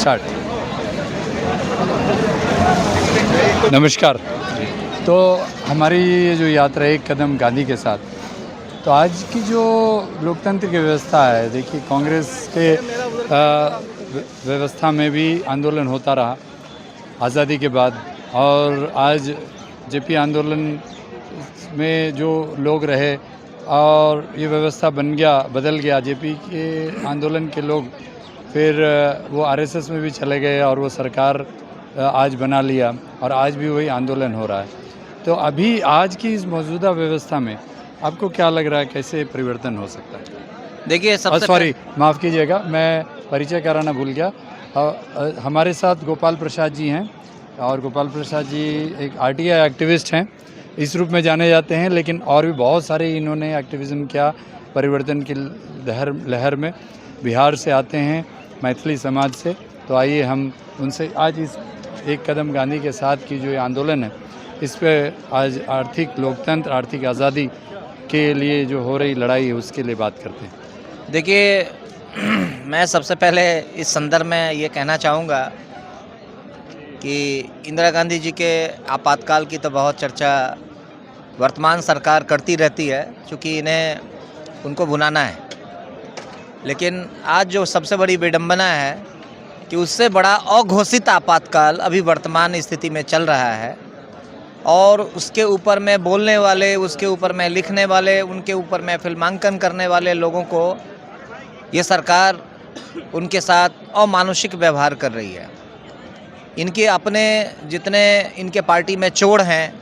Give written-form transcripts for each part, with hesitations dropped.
Start. नमस्कार। तो हमारी ये जो यात्रा एक कदम गांधी के साथ, तो आज की जो लोकतंत्र की व्यवस्था है, देखिए कांग्रेस के व्यवस्था में भी आंदोलन होता रहा आज़ादी के बाद, और आज जेपी आंदोलन में जो लोग रहे और ये व्यवस्था बदल गया। जेपी के आंदोलन के लोग फिर वो आरएसएस में भी चले गए और वो सरकार आज बना लिया, और आज भी वही आंदोलन हो रहा है। तो अभी आज की इस मौजूदा व्यवस्था में आपको क्या लग रहा है, कैसे परिवर्तन हो सकता है? देखिए सॉरी, माफ़ कीजिएगा, मैं परिचय कराना भूल गया। हमारे साथ गोपाल प्रसाद जी हैं, और गोपाल प्रसाद जी एक आरटीआई एक्टिविस्ट हैं, इस रूप में जाने जाते हैं, लेकिन और भी बहुत सारे इन्होंने एक्टिविज़म किया परिवर्तन की लहर में। बिहार से आते हैं, मैथिली समाज से। तो आइए हम उनसे आज इस एक कदम गांधी के साथ की जो ये आंदोलन है, इस पे आज आर्थिक लोकतंत्र, आर्थिक आज़ादी के लिए जो हो रही लड़ाई है उसके लिए बात करते हैं। देखिए मैं सबसे पहले इस संदर्भ में ये कहना चाहूँगा कि इंदिरा गांधी जी के आपातकाल की तो बहुत चर्चा वर्तमान सरकार करती रहती है, क्योंकि इन्हें उनको भुनाना है। लेकिन आज जो सबसे बड़ी विडंबना है कि उससे बड़ा अघोषित आपातकाल अभी वर्तमान स्थिति में चल रहा है, और उसके ऊपर में बोलने वाले, उसके ऊपर में लिखने वाले, उनके ऊपर में फिल्मांकन करने वाले लोगों को ये सरकार उनके साथ अमानुषिक व्यवहार कर रही है। इनके अपने जितने इनके पार्टी में चोर हैं,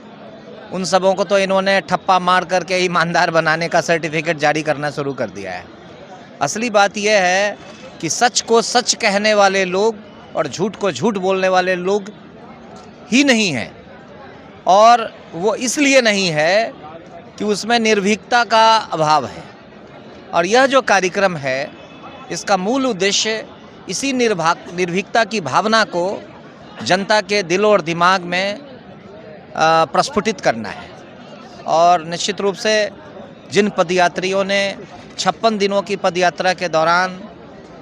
उन सबों को तो इन्होंने ठप्पा मार करके ईमानदार बनाने का सर्टिफिकेट जारी करना शुरू कर दिया है। असली बात यह है कि सच को सच कहने वाले लोग और झूठ को झूठ बोलने वाले लोग ही नहीं हैं, और वो इसलिए नहीं है कि उसमें निर्भीकता का अभाव है। और यह जो कार्यक्रम है, इसका मूल उद्देश्य इसी निर्भीकता की भावना को जनता के दिल और दिमाग में प्रस्फुटित करना है। और निश्चित रूप से जिन पदयात्रियों ने 56 दिनों की पदयात्रा के दौरान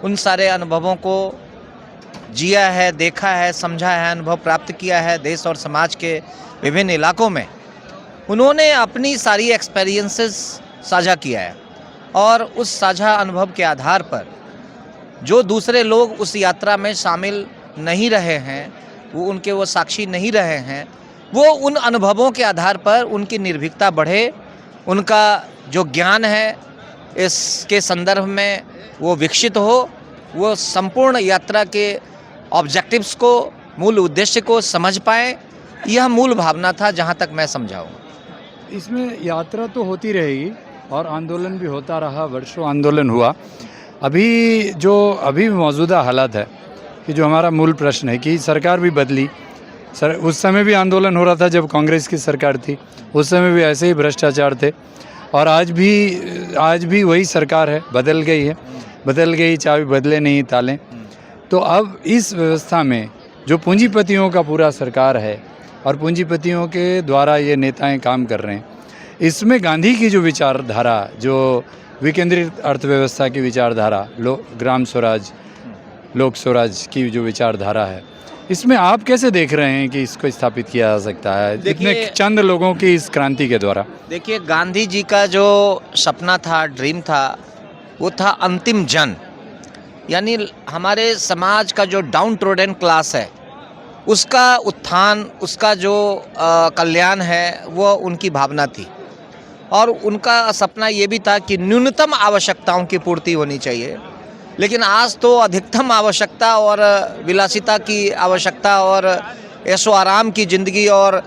उन सारे अनुभवों को जिया है, देखा है, समझा है, अनुभव प्राप्त किया है देश और समाज के विभिन्न इलाकों में, उन्होंने अपनी सारी एक्सपीरियंसेस साझा किया है। और उस साझा अनुभव के आधार पर जो दूसरे लोग उस यात्रा में शामिल नहीं रहे हैं, वो साक्षी नहीं रहे हैं, वो उन अनुभवों के आधार पर उनकी निर्भीकता बढ़े, उनका जो ज्ञान है इसके संदर्भ में वो विकसित हो, वो संपूर्ण यात्रा के ऑब्जेक्टिव्स को, मूल उद्देश्य को समझ पाएँ। यह मूल भावना था, जहाँ तक मैं समझाऊँ। इसमें यात्रा तो होती रहेगी और आंदोलन भी होता रहा, वर्षों आंदोलन हुआ। अभी मौजूदा हालात है कि जो हमारा मूल प्रश्न है कि सरकार भी बदली। उस समय भी आंदोलन हो रहा था जब कांग्रेस की सरकार थी, उस समय भी ऐसे ही भ्रष्टाचार थे, और आज भी वही सरकार है, बदल गई चाबी बदले नहीं ताले। तो अब इस व्यवस्था में जो पूंजीपतियों का पूरा सरकार है और पूंजीपतियों के द्वारा ये नेताएं काम कर रहे हैं, इसमें गांधी की जो विचारधारा, जो विकेंद्रित अर्थव्यवस्था की विचारधारा, ग्राम स्वराज, लोक स्वराज की जो विचारधारा है, इसमें आप कैसे देख रहे हैं कि इसको स्थापित किया जा सकता है इतने चंद लोगों की इस क्रांति के द्वारा? देखिए, गांधी जी का जो सपना था, ड्रीम था, वो था अंतिम जन, यानी हमारे समाज का जो डाउन ट्रोडन क्लास है उसका उत्थान, उसका जो कल्याण है, वो उनकी भावना थी। और उनका सपना ये भी था कि न्यूनतम आवश्यकताओं की पूर्ति होनी चाहिए। लेकिन आज तो अधिकतम आवश्यकता और विलासिता की आवश्यकता और ऐशो आराम की ज़िंदगी और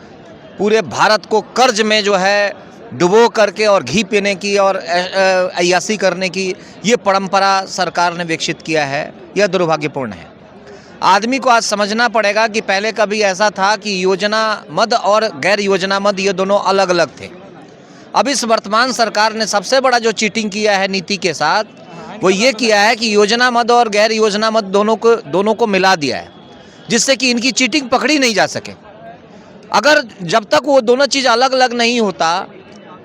पूरे भारत को कर्ज में जो है डुबो करके और घी पीने की और अय्यासी करने की ये परंपरा सरकार ने विकसित किया है। यह दुर्भाग्यपूर्ण है। आदमी को आज समझना पड़ेगा कि पहले कभी ऐसा था कि योजना मद और गैर योजना मद ये दोनों अलग अलग थे। अब इस वर्तमान सरकार ने सबसे बड़ा जो चीटिंग किया है नीति के साथ, वो ये किया है कि योजना मद और गैर योजना मद दोनों को मिला दिया है, जिससे कि इनकी चीटिंग पकड़ी नहीं जा सके। अगर जब तक वो दोनों चीज़ अलग अलग नहीं होता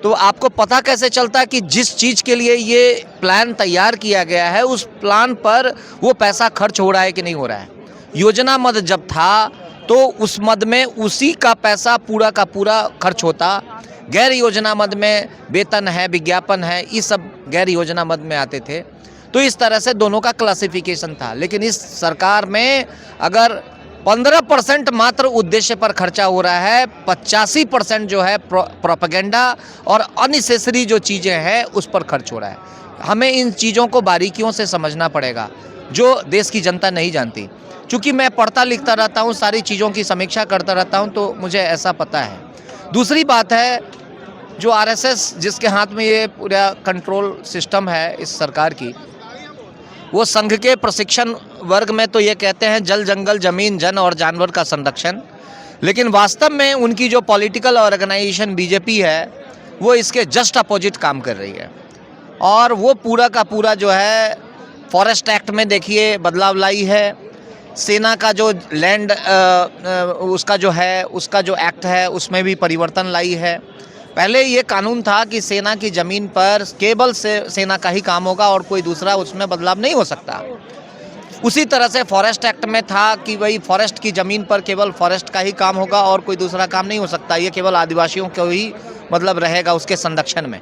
तो आपको पता कैसे चलता कि जिस चीज़ के लिए ये प्लान तैयार किया गया है उस प्लान पर वो पैसा खर्च हो रहा है कि नहीं हो रहा है। योजना मद जब था तो उस मद में उसी का पैसा पूरा का पूरा खर्च होता। गैर योजना मद में वेतन है, विज्ञापन है, ये सब गैर योजना मद में आते थे। तो इस तरह से दोनों का क्लासिफिकेशन था। लेकिन इस सरकार में अगर 15% मात्र उद्देश्य पर खर्चा हो रहा है, 85% जो है प्रोपेगेंडा और अननेसेसरी जो चीज़ें हैं उस पर खर्च हो रहा है। हमें इन चीज़ों को बारीकियों से समझना पड़ेगा जो देश की जनता नहीं जानती। चूँकि मैं पढ़ता लिखता रहता हूँ, सारी चीज़ों की समीक्षा करता रहता हूँ, तो मुझे ऐसा पता है। दूसरी बात है, जो आरएसएस जिसके हाथ में ये पूरा कंट्रोल सिस्टम है इस सरकार की, वो संघ के प्रशिक्षण वर्ग में तो ये कहते हैं जल जंगल जमीन जन और जानवर का संरक्षण, लेकिन वास्तव में उनकी जो पॉलिटिकल ऑर्गेनाइजेशन बीजेपी है वो इसके जस्ट अपोजिट काम कर रही है। और वो पूरा का पूरा जो है फॉरेस्ट एक्ट में देखिए बदलाव लाई है, सेना का जो लैंड उसका जो एक्ट है उसमें भी परिवर्तन लाई है। पहले ये कानून था कि सेना की ज़मीन पर केवल सेना का ही काम होगा और कोई दूसरा उसमें बदलाव नहीं हो सकता। उसी तरह से फॉरेस्ट एक्ट में था कि भाई फॉरेस्ट की ज़मीन पर केवल फॉरेस्ट का ही काम होगा और कोई दूसरा काम नहीं हो सकता, ये केवल आदिवासियों को ही मतलब रहेगा उसके संरक्षण में।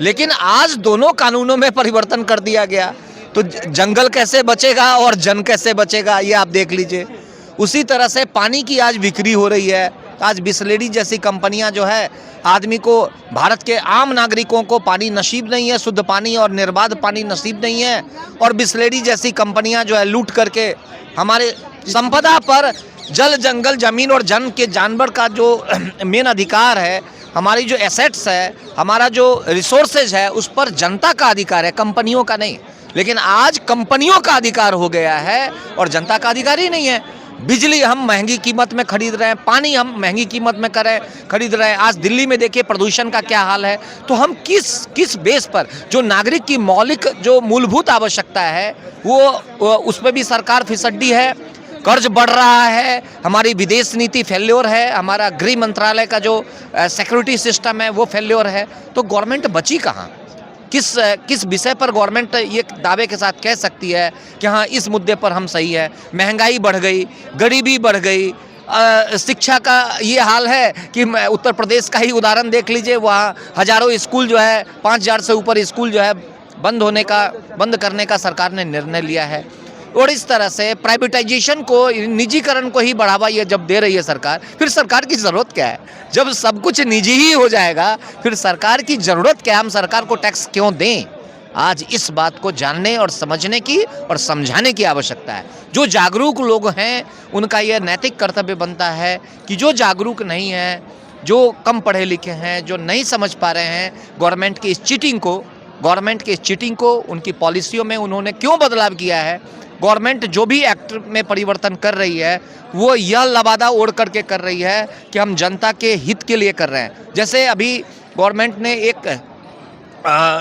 लेकिन आज दोनों कानूनों में परिवर्तन कर दिया गया, तो जंगल कैसे बचेगा और जन कैसे बचेगा ये आप देख लीजिए। उसी तरह से पानी की आज बिक्री हो रही है। आज बिस्लेरी जैसी कंपनियां जो है, आदमी को, भारत के आम नागरिकों को पानी नसीब नहीं है, शुद्ध पानी और निर्बाध पानी नसीब नहीं है, और बिस्लेरी जैसी कंपनियां जो है लूट करके हमारे संपदा पर, जल जंगल जमीन और जन के जानवर का जो मेन अधिकार है, हमारी जो एसेट्स है, हमारा जो रिसोर्सेज है, उस पर जनता का अधिकार है, कंपनियों का नहीं। लेकिन आज कंपनियों का अधिकार हो गया है और जनता का अधिकार ही नहीं है। बिजली हम महंगी कीमत में खरीद रहे हैं, पानी हम महंगी कीमत में खरीद रहे हैं। आज दिल्ली में देखिए प्रदूषण का क्या हाल है। तो हम किस बेस पर, जो नागरिक की मौलिक जो मूलभूत आवश्यकता है वो उस पर भी सरकार फिसड्डी है, कर्ज बढ़ रहा है, हमारी विदेश नीति फेल्योर है, हमारा गृह मंत्रालय का जो सिक्योरिटी सिस्टम है वो फेल्योर है। तो गवर्नमेंट बची कहाँ? किस विषय पर गवर्नमेंट ये दावे के साथ कह सकती है कि हाँ इस मुद्दे पर हम सही है? महंगाई बढ़ गई, गरीबी बढ़ गई, शिक्षा का ये हाल है कि उत्तर प्रदेश का ही उदाहरण देख लीजिए, वहाँ हजारों स्कूल जो है, 5000 से ऊपर स्कूल जो है बंद करने का सरकार ने निर्णय लिया है। और इस तरह से प्राइवेटाइजेशन को, निजीकरण को ही बढ़ावा ये जब दे रही है सरकार, फिर सरकार की ज़रूरत क्या है? जब सब कुछ निजी ही हो जाएगा फिर सरकार की ज़रूरत क्या है? हम सरकार को टैक्स क्यों दें? आज इस बात को जानने और समझने की और समझाने की आवश्यकता है। जो जागरूक लोग हैं उनका यह नैतिक कर्तव्य बनता है कि जो जागरूक नहीं हैं, जो कम पढ़े लिखे हैं, जो नहीं समझ पा रहे हैं गवर्नमेंट की इस चीटिंग को, उनकी पॉलिसियों में उन्होंने क्यों बदलाव किया है, गवर्नमेंट जो भी एक्ट में परिवर्तन कर रही है वो यह लबादा ओढ़ करके कर रही है कि हम जनता के हित के लिए कर रहे हैं। जैसे अभी गवर्नमेंट ने एक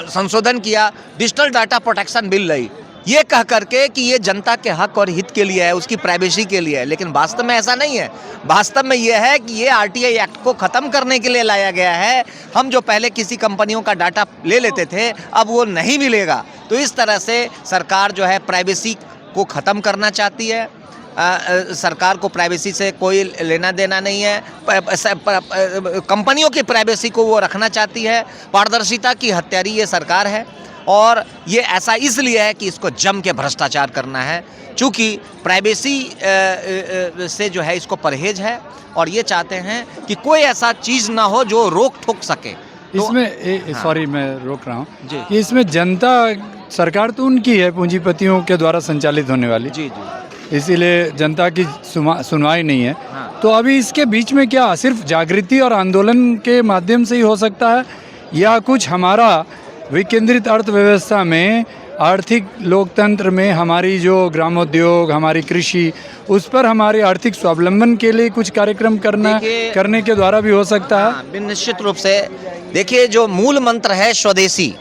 संशोधन किया, डिजिटल डाटा प्रोटेक्शन बिल लाई, ये कह करके कि ये जनता के हक और हित के लिए है, उसकी प्राइवेसी के लिए है। लेकिन वास्तव में ऐसा नहीं है। वास्तव में ये है कि ये आरटीआई एक्ट को ख़त्म करने के लिए लाया गया है। हम जो पहले किसी कंपनियों का डाटा ले लेते थे अब वो नहीं मिलेगा। तो इस तरह से सरकार जो है प्राइवेसी को ख़त्म करना चाहती है। सरकार को प्राइवेसी से कोई लेना देना नहीं है। कंपनियों की प्राइवेसी को वो रखना चाहती है। पारदर्शिता की हत्यारी ये सरकार है और ये ऐसा इसलिए है कि इसको जम के भ्रष्टाचार करना है, चूँकि प्राइवेसी से जो है इसको परहेज है और ये चाहते हैं कि कोई ऐसा चीज़ ना हो जो रोक ठोक सके। इसमें सॉरी मैं रोक रहा हूँ जी, इसमें जनता, सरकार तो उनकी है, पूंजीपतियों के द्वारा संचालित होने वाली, जी जी, इसीलिए जनता की सुनवाई नहीं है। हाँ। तो अभी इसके बीच में क्या सिर्फ जागृति और आंदोलन के माध्यम से ही हो सकता है, या कुछ हमारा विकेंद्रित अर्थव्यवस्था में, आर्थिक लोकतंत्र में हमारी जो ग्रामोद्योग, हमारी कृषि, उस पर हमारे आर्थिक स्वावलंबन के लिए कुछ कार्यक्रम करने के द्वारा भी हो सकता है? हाँ, निश्चित रूप से। देखिए, जो मूल मंत्र है स्वदेशी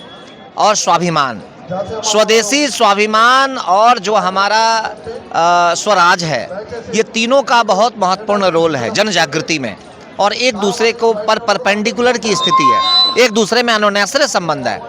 और स्वाभिमान, स्वदेशी, स्वाभिमान और जो हमारा स्वराज है, ये तीनों का बहुत महत्वपूर्ण रोल है जन जागृति में। और एक दूसरे को पर परपेंडिकुलर की स्थिति है, एक दूसरे में अनुनैसरे संबंध है।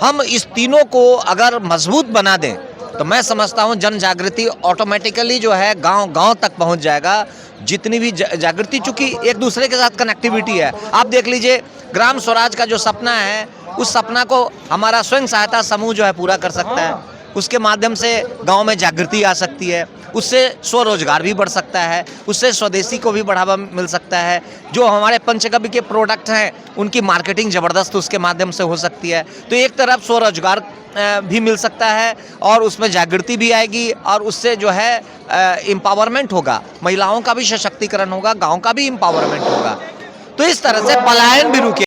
हम इस तीनों को अगर मजबूत बना दें तो मैं समझता हूँ जन जागृति ऑटोमेटिकली जो है गांव गांव तक पहुंच जाएगा। जितनी भी जागृति, चूंकि एक दूसरे के साथ कनेक्टिविटी है। आप देख लीजिए ग्राम स्वराज का जो सपना है, उस सपना को हमारा स्वयं सहायता समूह जो है पूरा कर सकता है। उसके माध्यम से गांव में जागृति आ सकती है, उससे स्वरोजगार भी बढ़ सकता है, उससे स्वदेशी को भी बढ़ावा मिल सकता है। जो हमारे पंचगव्य के प्रोडक्ट हैं उनकी मार्केटिंग ज़बरदस्त उसके माध्यम से हो सकती है। तो एक तरफ स्वरोजगार भी मिल सकता है और उसमें जागृति भी आएगी और उससे जो है एम्पावरमेंट होगा, महिलाओं का भी सशक्तिकरण होगा, गाँव का भी एम्पावरमेंट होगा। तो इस तरह से पलायन भी रुके।